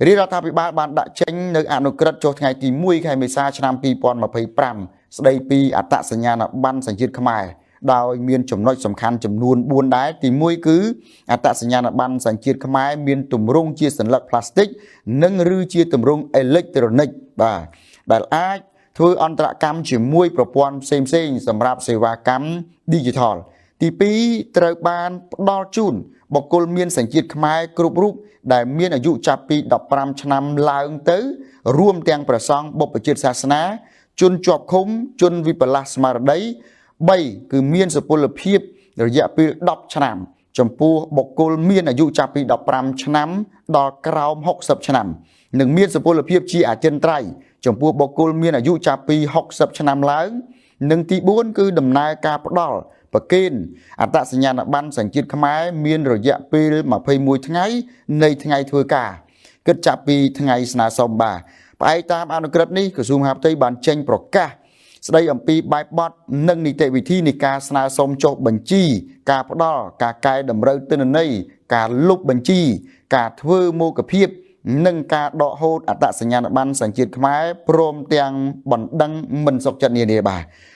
រាជរដ្ឋាភិបាលបានដាក់ចេញនៅអនុក្រឹត្យចុះថ្ងៃទី1ខែមេសាឆ្នាំ2025ស្ដីពីអត្តសញ្ញាណប័ណ្ណសញ្ជាតិខ្មែរដោយមានចំណុចសំខាន់ចំនួន4ដែរទី1គឺអត្តសញ្ញាណប័ណ្ណសញ្ជាតិខ្មែរមានទម្រង់ជាសន្លឹកផ្លាស្ទិកនិងឬជាទម្រង់អេឡិចត្រូនិកបាទដែលអាចធ្វើអន្តរកម្មជាមួយប្រព័ន្ធផ្សេងៗសម្រាប់សេវាកម្ម Digital ទី2ត្រូវបានផ្ដល់ជូនបុគ្គលមានសញ្ជាតិខ្មែរគ្រប់រូបដែលមានអាយុចាប់ពី15ឆ្នាំឡើងទៅរួមទាំងព្រះសង្ឃបុព្វជិតសាសនាជនជាប់ឃុំជនវិបលាសស្មារតី3គឺមានសុពលភាពរយៈពេល10ឆ្នាំចំពោះបុគ្គលមានអាយុចាប់ពី15ឆ្នាំដល់ក្រោម60ឆ្នាំនិងមានសុពលភាពជាអចិន្ត្រៃយ៍ចំពោះបុគ្គលមានអាយុចាប់ពី60ឆ្នាំឡើងនិងទី4គឺដំណើរការផ្ដល់ប្រកេនអត្តសញ្ញាណប័ណ្ណសញ្ជាតិខ្មែរមានរយៈពេល21ថ្ងៃនៃថ្ងៃធ្វើការគិតចាប់ពីថ្ងៃស្នើសុំបាទផ្អែកតាមអនុក្រឹត្យនេះក្រសួងមហាផ្ទៃបានចេញប្រកាសស្ដីអំពីបែបបទនិងនីតិវិធីនៃការស្នើសុំចុះបញ្ជីការផ្ដល់ការកែតម្រូវទិន្នន័យការលុបបញ្ជីការធ្វើមោគភាពនិងការដកហូតអត្តសញ្ញាណប័ណ្ណសញ្ជាតិខ្មែរព្រមទាំងបណ្ដឹងមិនសុខចិត្តនានាបាទ